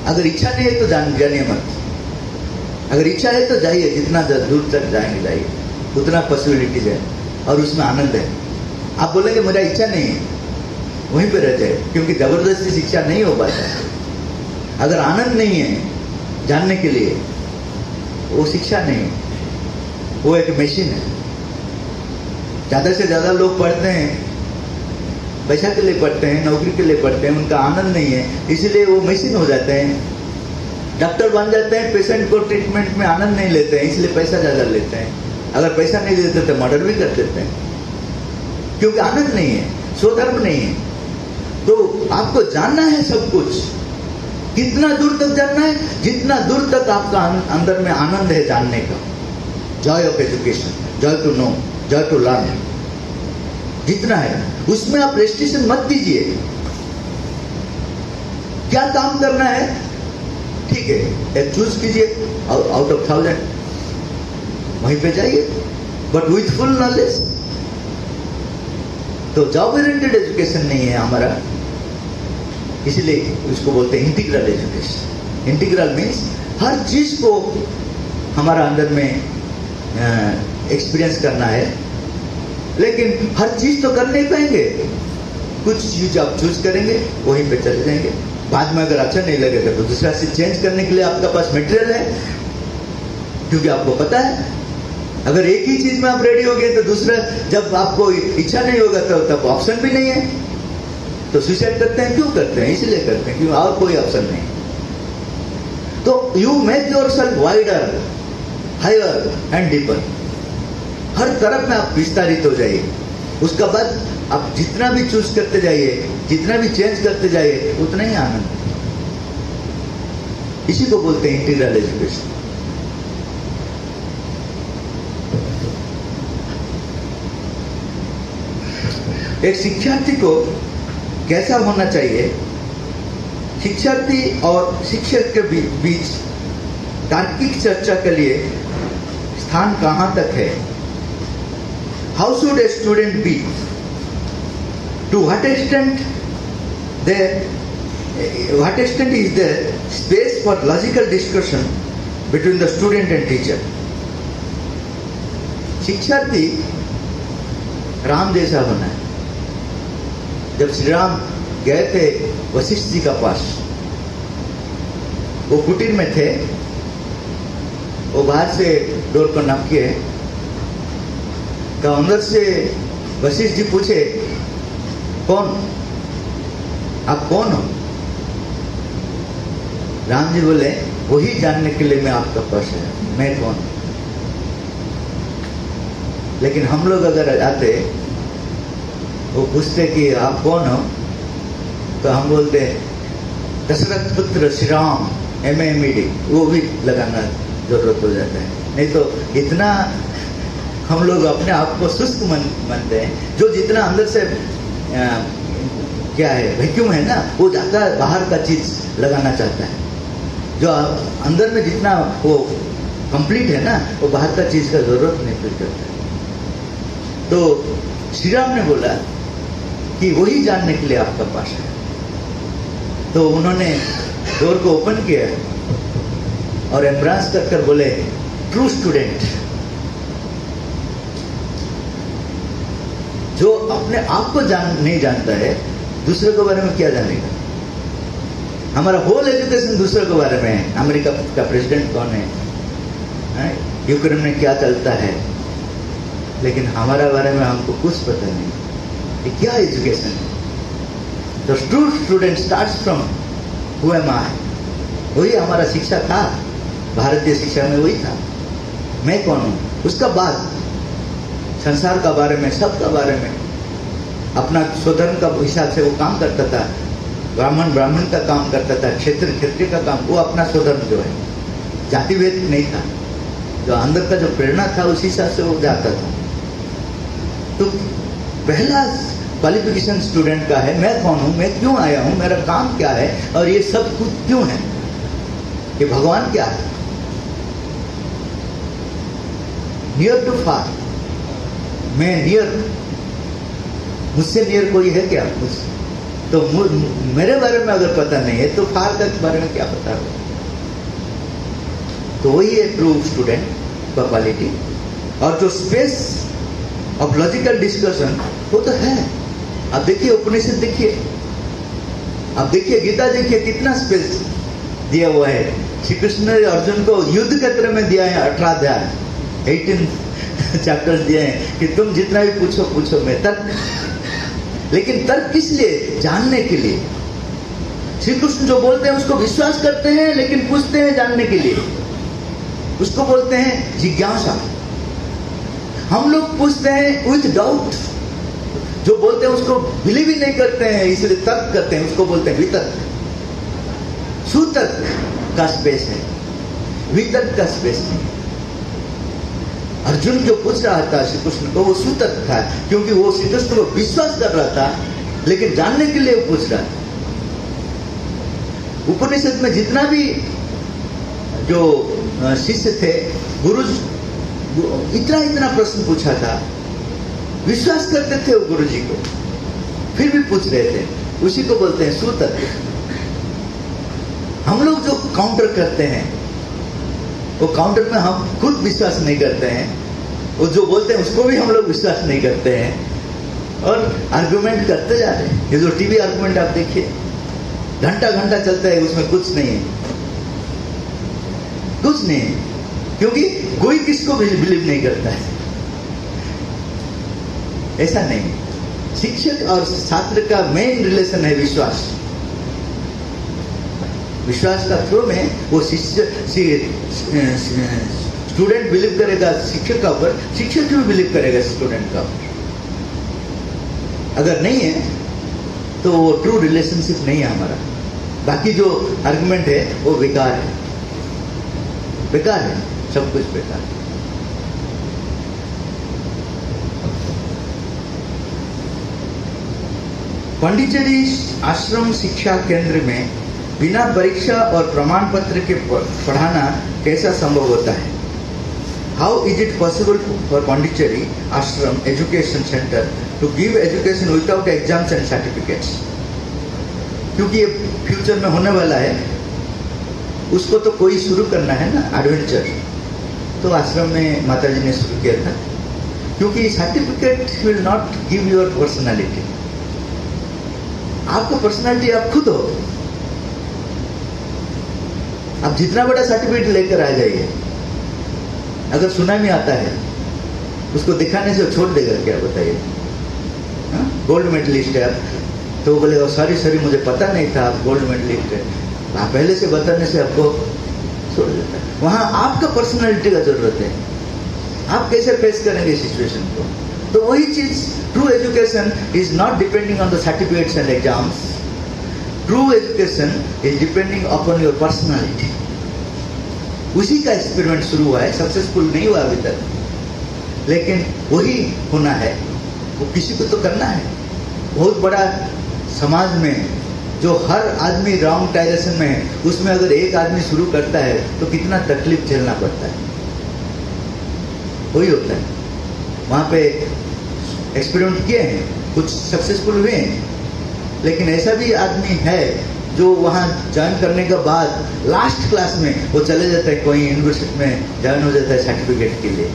अगर इच्छा नहीं है तो जानिए मत, अगर इच्छा है तो जाइए, जितना दूर तक जाएंगे जाइए, उतना पॉसिबिलिटीज है और उसमें आनंद है। आप बोलेंगे मुझे इच्छा नहीं है, वहीं पे रह जाए, क्योंकि जबरदस्ती शिक्षा नहीं हो पाता है। अगर आनंद नहीं है जानने के लिए, वो शिक्षा नहीं है, वो एक मशीन है। ज्यादा से ज्यादा लोग पढ़ते हैं, पैसा के लिए पढ़ते हैं, नौकरी के लिए पढ़ते हैं, उनका आनंद नहीं है, इसलिए वो मशीन हो जाते हैं। डॉक्टर बन जाते हैं, पेशेंट को ट्रीटमेंट में आनंद नहीं लेते हैं, इसलिए पैसा ज्यादा लेते हैं। अगर पैसा नहीं देते तो मर्डर भी कर देते हैं, क्योंकि आनंद नहीं है, स्वधर्म नहीं है। तो आपको जानना है सब कुछ। कितना दूर तक जानना है? जितना दूर तक आपका अंदर में आनंद है जानने का। Joy of education, joy to know, joy to learn, जितना है उसमें आप रेस्ट्रिक्शन मत दीजिए। क्या काम करना है, ठीक है, एक चूज कीजिए आउट ऑफ 1000, वहीं पे जाइए, बट विथ फुल नॉलेज। तो जॉब ओरिएंटेड एजुकेशन नहीं है हमारा, इसलिए उसको बोलते हैं इंटीग्रल एजुकेशन। इंटीग्रल मीन्स हर चीज को हमारा अंदर में एक्सपीरियंस करना है, लेकिन हर चीज तो कर नहीं पाएंगे। कुछ चीज आप चूज करेंगे, वहीं पे चले जाएंगे। बाद में अगर अच्छा नहीं लगेगा तो दूसरा चीज चेंज करने के लिए आपका पास मटेरियल है, क्योंकि आपको पता है। अगर एक ही चीज में आप रेडी हो गए तो दूसरा जब आपको इच्छा नहीं होगा तो तब ऑप्शन भी नहीं है, तो सुसाइड करते हैं। क्यों करते हैं? इसलिए करते हैं क्योंकि और कोई ऑप्शन नहीं। तो you make yourself wider, higher and deeper. हर तरफ में आप विस्तारित हो जाइए। उसका बाद आप जितना भी चूज करते जाइए, जितना भी चेंज करते जाइए, उतना ही आनंद। इसी को बोलते हैं इंटीग्रल एजुकेशन। एक शिक्षार्थी को कैसा होना चाहिए? शिक्षार्थी और शिक्षक के बीच तार्किक चर्चा के लिए स्थान कहां तक है? How should a student be? To what extent is there space for logical discussion between the student and teacher? शिक्षार्थी राम जैसा होना है। जब श्री राम गए थे वशिष्ठ जी का पास, वो कुटीर में थे, वो बाहर से डोर पर नॉक किए, तो अंदर से वशिष्ठ जी पूछे, कौन? आप कौन हो? राम जी बोले, वही जानने के लिए मैं आपका पास है, मैं कौन। लेकिन हम लोग अगर आते वो पूछते कि आप कौन हो, तो हम बोलते दशरथ पुत्र श्री राम MAMED, वो भी लगाना जरूरत हो जाता है। नहीं तो इतना हम लोग अपने आप को शुष्क मानते हैं। जो जितना अंदर से क्या है वैक्यूम है ना, वो जाता है बाहर का चीज लगाना चाहता है। जो अंदर में जितना वो कंप्लीट है ना, वो बाहर का चीज का जरूरत नहीं फील करता है। तो श्री राम ने बोला कि वही जानने के लिए आपका पास है। तो उन्होंने डोर को ओपन किया और एम्ब्रास कर बोले, ट्रू स्टूडेंट, जो अपने आप को नहीं जानता है, दूसरे के बारे में क्या जानेगा। हमारा होल एजुकेशन दूसरे के बारे में है। अमेरिका का प्रेसिडेंट कौन है, यूक्रेन में क्या चलता है, लेकिन हमारे बारे में हमको कुछ पता नहीं कि क्या एजुकेशन है। तो true student starts from who am I, वही हमारा शिक्षा था, भारतीय शिक्षा में वही था, मैं कौन हूँ। उसका बाद संसार का बारे में, सबका बारे में, अपना स्वधर्म का हिसाब से वो काम करता था। ब्राह्मण का काम करता था, क्षत्रिय का काम, वो अपना स्वधर्म जो है, जाति भेद नहीं था। जो अंदर का जो प्रेरणा था उस हिसाब से वो जाता था। तो पहला क्वालिफिकेशन स्टूडेंट का है, मैं कौन हूँ, मैं क्यों आया हूँ, मेरा काम क्या है, और ये सब कुछ क्यों है, ये भगवान क्या है। नियर टू फार, मैं नियर, मुझसे नियर कोई है क्या, तो मेरे बारे में अगर पता नहीं है तो फार के बारे में क्या पता है। तो वही है ट्रू स्टूडेंट का क्वालिटी। और जो स्पेस ऑफ लॉजिकल डिस्कशन वो तो है। आप देखिए उपनिषद, देखिए आप देखिए गीता, देखिए कितना स्पेस दिया हुआ है। श्री कृष्ण ने अर्जुन को युद्ध क्षेत्र में दिया है 18 अध्याय, 18 चैप्टर्स दिए हैं कि तुम जितना भी पूछो मैं तर्क। लेकिन तर्क किस लिए, जानने के लिए। श्री कृष्ण जो बोलते हैं उसको विश्वास करते हैं, लेकिन पूछते हैं जानने के लिए, उसको बोलते हैं जिज्ञासा। हम लोग पूछते हैं विथ डाउट, जो बोलते हैं उसको बिलीव ही नहीं करते हैं, इसलिए तर्क करते हैं, उसको बोलते हैं वितर्क। सुतर्क का स्पेस है, वितर्क का स्पेस नहीं। अर्जुन जो पूछ रहा था श्री कृष्ण को, वो सुतर्क था, क्योंकि वो श्री कृष्ण को विश्वास कर रहा था, लेकिन जानने के लिए वो पूछ रहा था। उपनिषद में जितना भी जो शिष्य थे, गुरु इतना प्रश्न पूछा था, विश्वास करते थे वो गुरु जी को, फिर भी पूछ रहे थे, उसी को बोलते हैं सुतर्क। हम लोग जो काउंटर करते हैं, वो काउंटर में हम खुद विश्वास नहीं करते हैं, वो जो बोलते हैं उसको भी हम लोग विश्वास नहीं करते हैं, और आर्गुमेंट करते जा रहे हैं। ये जो टीवी आर्गुमेंट आप देखिए, घंटा घंटा चलता है, उसमें कुछ नहीं है, कुछ नहीं है, क्योंकि कोई किसको बिलीव नहीं करता है। ऐसा नहीं, शिक्षक और छात्र का मेन रिलेशन है विश्वास। विश्वास का थ्रू में वो स्टूडेंट बिलीव करेगा शिक्षक का ऊपर, शिक्षक भी बिलीव करेगा स्टूडेंट का ऊपर। अगर नहीं है तो वो ट्रू रिलेशनशिप नहीं है हमारा। बाकी जो आर्गुमेंट है वो बेकार है, बेकार है, सब कुछ बेकार है। पांडिचेरी आश्रम शिक्षा केंद्र में बिना परीक्षा और प्रमाण पत्र के पढ़ाना कैसा संभव होता है? How is it possible for Pondicherry Ashram education centre to give education without exams and certificates? क्योंकि ये फ्यूचर में होने वाला है, उसको तो कोई शुरू करना है ना, एडवेंचर। तो आश्रम में माता जी ने शुरू किया था, क्योंकि certificate will not give your personality. आपको पर्सनालिटी आप खुद हो। आप जितना बड़ा सर्टिफिकेट लेकर आ जाइए, अगर सुनामी आता है उसको दिखाने से छोड़ देगा क्या, बताइए? गोल्ड मेडलिस्ट है आप, तो वो बोलेगा सॉरी मुझे पता नहीं था आप गोल्ड मेडलिस्ट है। आप पहले से बताने से आपको छोड़ देता है। वहां आपका पर्सनालिटी का जरूरत है। आप कैसे फेस करेंगे सिचुएशन को? तो वही चीज, true education is not depending on the certificates and exams. True education is depending upon your personality. उसी का एक्सपेरिमेंट शुरू हुआ है, सक्सेसफुल नहीं हुआ अभी तक, लेकिन वही होना है. वो किसी को तो करना है. बहुत बड़ा समाज में जो हर आदमी रॉन्ग डायरेक्शन में है, उसमें अगर एक आदमी शुरू करता है तो कितना तकलीफ झेलना पड़ता है. वही होता है. वहाँ पे एक्सपेरिमेंट किए हैं, कुछ सक्सेसफुल हुए हैं, लेकिन ऐसा भी आदमी है जो वहाँ ज्वाइन करने के बाद लास्ट क्लास में वो चले जाता है, कोई यूनिवर्सिटी में ज्वाइन हो जाता है सर्टिफिकेट के लिए.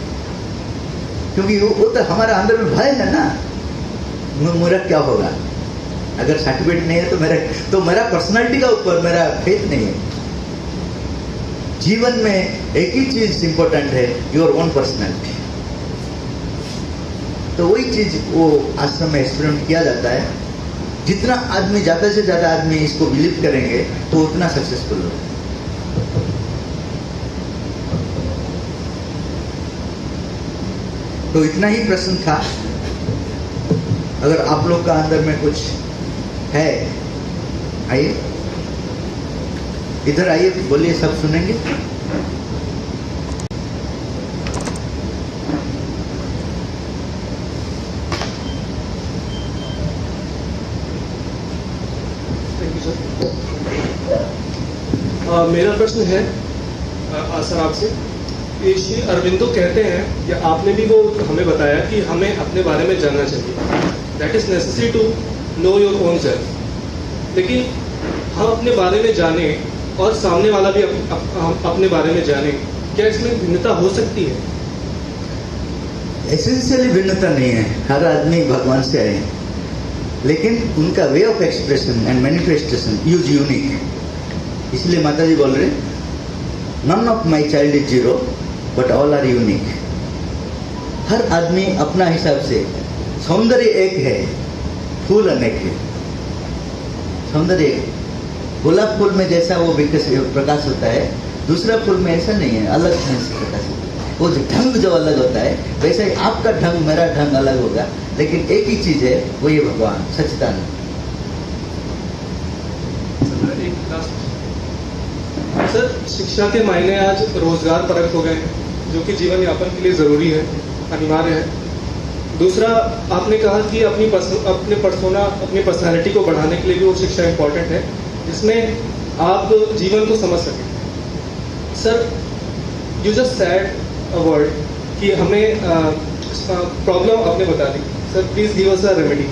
क्योंकि वो तो हमारा अंदर में भय है ना, मेरा क्या होगा अगर सर्टिफिकेट नहीं है, तो मेरा पर्सनालिटी का ऊपर मेरा फेथ नहीं है. जीवन में एक ही चीज इंपॉर्टेंट है, योर ओन पर्सनालिटी. तो वही चीज वो आश्रम में एक्सपेरिमेंट किया जाता है. जितना आदमी, ज्यादा से ज्यादा आदमी इसको बिलीव करेंगे तो उतना सक्सेसफुल होगा. तो इतना ही प्रश्न था. अगर आप लोग का अंदर में कुछ है, आइए इधर आइए, बोलिए, सब सुनेंगे. मेरा प्रश्न है सर आपसे, ये श्री अरविंदो कहते हैं, या आपने भी वो हमें बताया कि हमें अपने बारे में जानना चाहिए. That is necessary to know your own self. लेकिन हम अपने बारे में जाने और सामने वाला भी अपने बारे में जाने, क्या इसमें भिन्नता हो सकती है? एसेंशियली भिन्नता नहीं है. हर आदमी भगवान से आए, लेकिन उनका way of expression and manifestation use unique. इसलिए माता जी बोल रहे, none of my child is zero but all are unique. हर आदमी अपना हिसाब से, सौंदर्य एक है, फूल अनेक है. सौंदर्य, गुलाब फूल में जैसा वो प्रकाश होता है, दूसरा फूल में ऐसा नहीं है, अलग ढंग से प्रकाश होता है. वो ढंग जो अलग होता है, वैसे ही आपका ढंग, मेरा ढंग अलग होगा, लेकिन एक ही चीज है, वो ये भगवान सच्चिदानंद. सर, शिक्षा के मायने आज रोजगार परक हो गए हैं, जो कि जीवन यापन के लिए जरूरी है, अनिवार्य है. दूसरा, आपने कहा कि अपनी पर्सोना, अपनी पर्सनालिटी को बढ़ाने के लिए भी वो शिक्षा इंपॉर्टेंट है, जिसमें आप जीवन को समझ सकें. Sir, you just said a word कि हमें प्रॉब्लम आपने बता दी. Sir, please give us a remedy.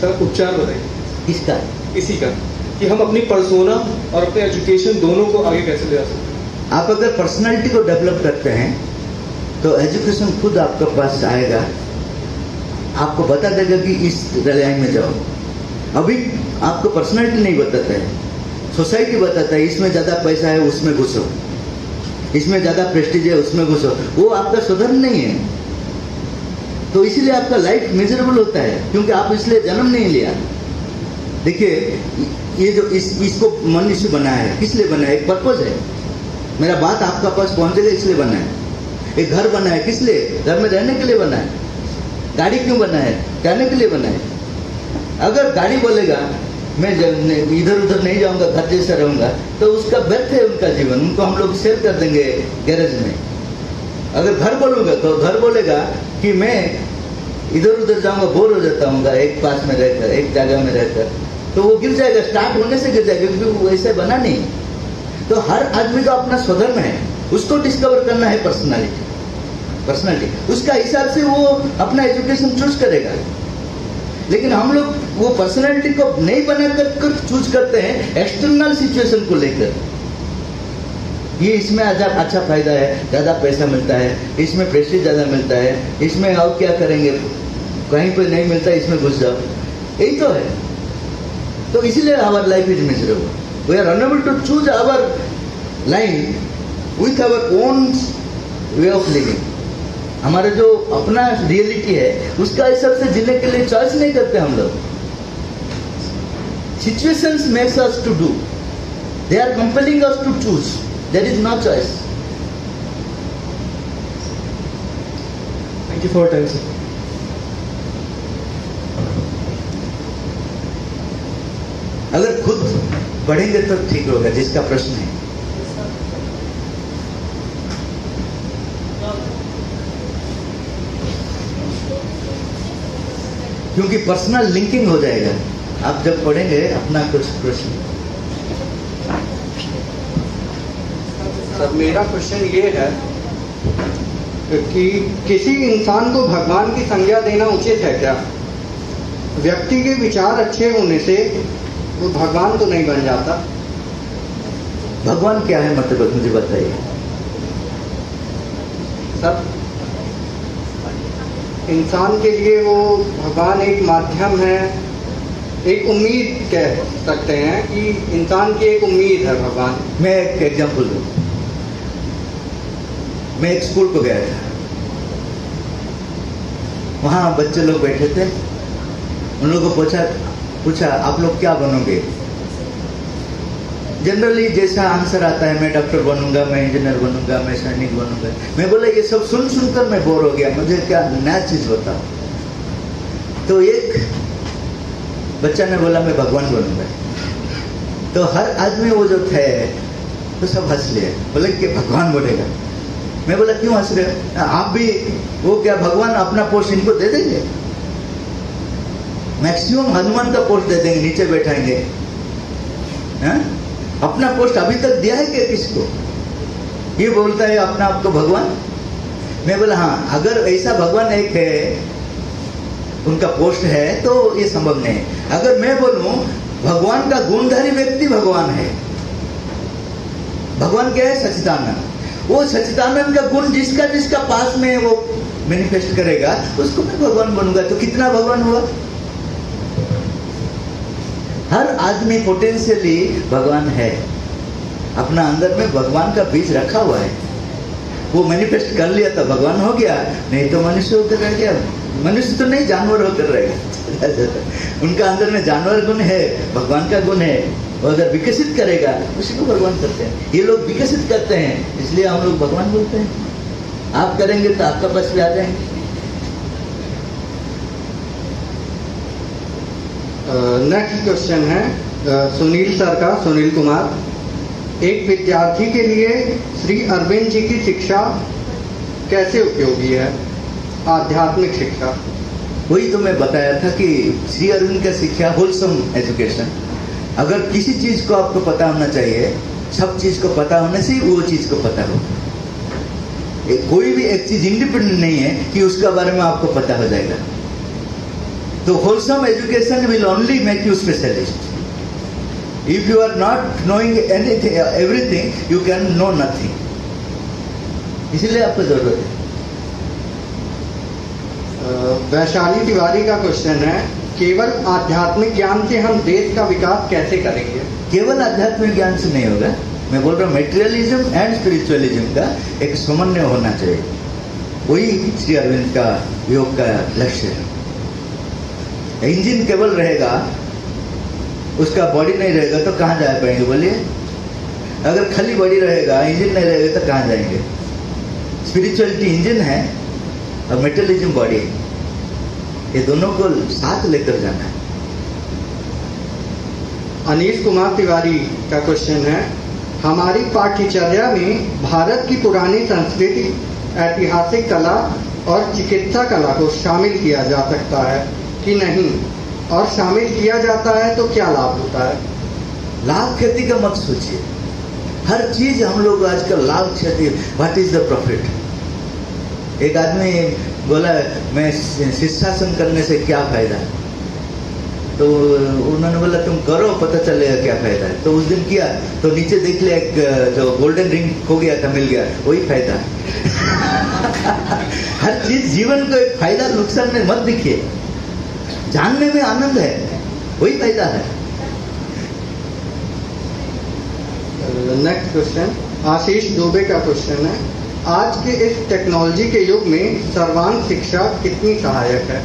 Sir, उपचार बताइए. इसका, इसी का, कि हम अपनी पर्सोना और अपने एजुकेशन दोनों को आगे कैसे ले जा सकते हैं. आप अगर पर्सनालिटी को डेवलप करते हैं तो एजुकेशन खुद आपके पास आएगा, आपको बता देगा कि इस लाइन में जाओ. अभी आपको पर्सनालिटी नहीं बताता है, सोसाइटी बताता है, इसमें ज्यादा पैसा है उसमें घुसो, इसमें ज्यादा प्रेस्टीज है उसमें घुसो. वो आपका सुधर नहीं है. तो इसलिए आपका लाइफ मिजरेबल होता है, क्योंकि आप इसलिए जन्म नहीं लिया. देखिए, ये जो इसको मनुष्य बनाया है, किस लिए बनाया है? एक पर्पज है. मेरा बात आपका पास पहुंचेगा इसलिए बना है. एक घर बना है, किस लिए? घर में रहने के लिए बना है. गाड़ी क्यों बना है? कहने के लिए बना है. अगर गाड़ी बोलेगा मैं इधर उधर नहीं जाऊंगा, घर जैसा रहूंगा, तो उसका व्यर्थ है उनका जीवन. उनको हम लोग सेल कर देंगे गैरेज में. अगर घर बोलूंगा तो घर बोलेगा कि मैं इधर उधर जाऊंगा, बोर हो जाता हूँ एक पास में रहकर, एक जगह में रहकर, तो वो गिर जाएगा. स्टार्ट होने से गिर जाएगा, क्योंकि वो ऐसे बना नहीं. तो हर आदमी का अपना स्वधर्म है, उसको डिस्कवर करना है. पर्सनालिटी उसका हिसाब से वो अपना एजुकेशन चूज करेगा. लेकिन हम लोग वो पर्सनालिटी को नहीं बनाकर चूज करते हैं एक्सटर्नल सिचुएशन को लेकर. ये इसमें अच्छा फायदा है, ज्यादा पैसा मिलता है, इसमें प्रेस्टीज ज्यादा मिलता है, इसमें और क्या करेंगे, कहीं पे नहीं मिलता इसमें घुस जाओ. यही तो है. तो इसलिए our life is miserable. We are unable to choose our line with our own way of living. हमारा जो अपना रियलिटी है उसका हिसाब से जीने के लिए चॉइस नहीं करते हम लोग. Situations makes us to do, they are compelling us to choose. There is no choice. Thank you for time sir. अगर खुद पढ़ेंगे तो ठीक होगा, जिसका प्रश्न है। क्योंकि पर्सनल लिंकिंग हो जाएगा आप जब पढ़ेंगे अपना कुछ प्रश्न। सर मेरा क्वेश्चन ये है कि किसी इंसान को भगवान की संज्ञा देना उचित है क्या? व्यक्ति के विचार अच्छे होने से वो भगवान तो नहीं बन जाता। भगवान क्या है मतलब मुझे बताइए। सर इंसान के लिए वो भगवान एक माध्यम है, एक उम्मीद कह सकते हैं कि इंसान की एक उम्मीद है भगवान। मैं एक एग्जांपल दूं। मैं एक स्कूल को गया था, वहां बच्चे लोग बैठे थे। उन लोगों को पूछा आप लोग क्या बनोगे? जनरली जैसा आंसर आता है, मैं डॉक्टर बनूंगा, मैं इंजीनियर बनूंगा, मैं सैनिक बनूंगा। मैं बोला ये सब सुन सुनकर मैं बोर हो गया, मुझे क्या नया चीज बताओ। तो एक बच्चा ने बोला मैं भगवान बनूंगा। तो हर आदमी वो जो थे तो सब हंस लिए, बोले कि भगवान बनेगा। मैं बोला क्यों हंस रहे हो? आप भी वो क्या भगवान अपना पोस्ट इनको दे देंगे? मैक्सिमम हनुमान का पोस्ट दे देंगे, नीचे बैठाएंगे। अपना पोस्ट अभी तक दिया है क्या किसको? ये बोलता है अपना आपको भगवान। मैं बोला हाँ, अगर ऐसा भगवान एक है, उनका पोस्ट है, तो ये संभव नहीं है। अगर मैं बोलूं भगवान का गुणधारी व्यक्ति भगवान है, भगवान क्या है? सच्चिदानंद। वो सच्चिदानंद का गुण जिसका जिसका पास में वो मैनिफेस्ट करेगा, उसको मैं भगवान बनूंगा। तो कितना भगवान हुआ? हर आदमी पोटेंशियली भगवान है, अपना अंदर में भगवान का बीज रखा हुआ है। वो मैनिफेस्ट कर लिया तो भगवान हो गया, नहीं तो मनुष्य होकर रह गया। मनुष्य तो नहीं, जानवर होकर रहेगा। उनका अंदर में जानवर गुण है, भगवान का गुण है। वो अगर विकसित करेगा उसी को भगवान करते हैं। ये लोग विकसित करते हैं, इसलिए हम लोग भगवान बोलते हैं। आप करेंगे तो आपका पास भी आ जाएंगे। नेक्स्ट क्वेश्चन है सुनील सर का, सुनील कुमार। एक विद्यार्थी के लिए श्री अरविंद जी की शिक्षा कैसे उपयोगी है, आध्यात्मिक शिक्षा? वही तो मैं बताया था कि श्री अरविंद का शिक्षा होलसम एजुकेशन। अगर किसी चीज को आपको पता होना चाहिए, सब चीज को पता होने से वो चीज को पता हो। कोई भी एक चीज इंडिपेंडेंट नहीं है कि उसका बारे में आपको पता हो जाएगा। तो wholesome education will only make you specialist. If you are not knowing anything everything, you can know nothing. इसलिए आपको जरूरत है। वैशाली तिवारी का क्वेश्चन है, केवल आध्यात्मिक ज्ञान से हम देश का विकास कैसे करेंगे? केवल आध्यात्मिक ज्ञान से नहीं होगा। मैं बोल रहा हूँ मेटेरियलिज्म एंड स्पिरिचुअलिज्म का एक समन्वय होना चाहिए। वही श्री अरविंद का योग का लक्ष्य है। इंजन केवल रहेगा, उसका बॉडी नहीं रहेगा तो कहाँ जा पाएंगे बोलिए? अगर खाली बॉडी रहेगा, इंजन नहीं रहेगा तो कहाँ जाएंगे? स्पिरिचुअलिटी इंजन है और मेटेरियलिज्म बॉडी है। ये दोनों को साथ लेकर जाना है। अनीश कुमार तिवारी का क्वेश्चन है, हमारी पाठ्यचर्या में भारत की पुरानी संस्कृति, ऐतिहासिक कला और चिकित्सा कला को शामिल किया जा सकता है कि नहीं, और शामिल किया जाता है तो क्या लाभ होता है? लाभ क्षति का मत सोचिए। हर चीज हम लोग आजकल लाभ क्षति, व्हाट इज द प्रॉफिट। एक आदमी बोला मैं शीर्षासन करने से क्या फायदा है? तो उन्होंने बोला तुम करो, पता चलेगा क्या फायदा है। तो उस दिन किया तो नीचे देख लिया एक जो गोल्डन रिंग खो गया था, मिल गया, वही फायदा है। हर चीज जीवन को एक फायदा नुकसान में मत दिखिए, जानने में आनंद है, वही फायदा है। नेक्स्ट क्वेश्चन आशीष दुबे का क्वेश्चन है, आज के इस टेक्नोलॉजी के युग में सर्वांग शिक्षा कितनी सहायक है?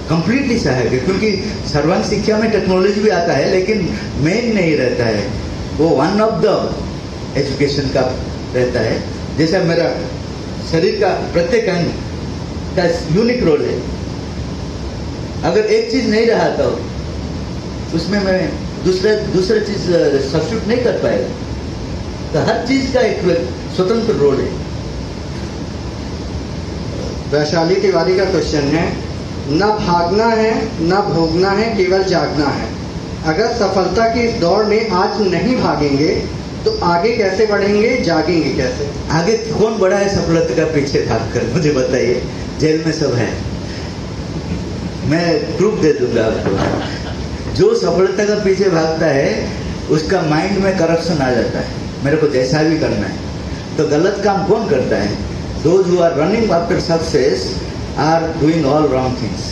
कंप्लीटली सहायक है, क्योंकि सर्वांग शिक्षा में टेक्नोलॉजी भी आता है लेकिन मेन नहीं रहता है, वो वन ऑफ द एजुकेशन का रहता है। जैसा मेरा शरीर का प्रत्येक अंग का यूनिक रोल है। अगर एक चीज नहीं रहा तो उसमें मैं दूसरे चीज सब्स्टिट्यूट नहीं कर पाएगा। तो हर चीज का एक स्वतंत्र रोल है। वैशाली तिवारी का क्वेश्चन है, न भागना है न भोगना है, केवल जागना है। अगर सफलता की इस दौड़ में आज नहीं भागेंगे तो आगे कैसे बढ़ेंगे, जागेंगे कैसे? आगे कौन बड़ा है सफलता का पीछे भागकर, मुझे बताइए। जेल में सब है, मैं प्रूफ दे दूंगा आपको। जो सफलता का पीछे भागता है उसका माइंड में करप्शन आ जाता है, मेरे को जैसा भी करना है। तो गलत काम कौन करता है? Those who are running after success are doing all wrong things.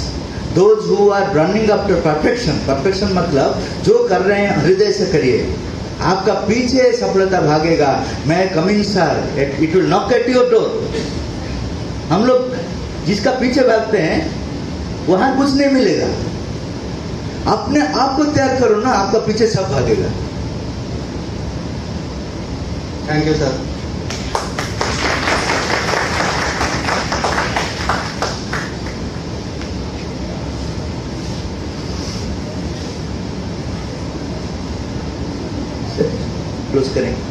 Those who are running after perfection, perfection मतलब जो कर रहे हैं हृदय से करिए। आपका पीछे सफलता भागेगा, मैं coming sir, it will knock at your door. हम लोग जिसका पीछे भागते हैं वहां कुछ नहीं मिलेगा। अपने आप को तैयार करो ना, आपका पीछे सब भागेगा। Thank you sir. क्लोज करें।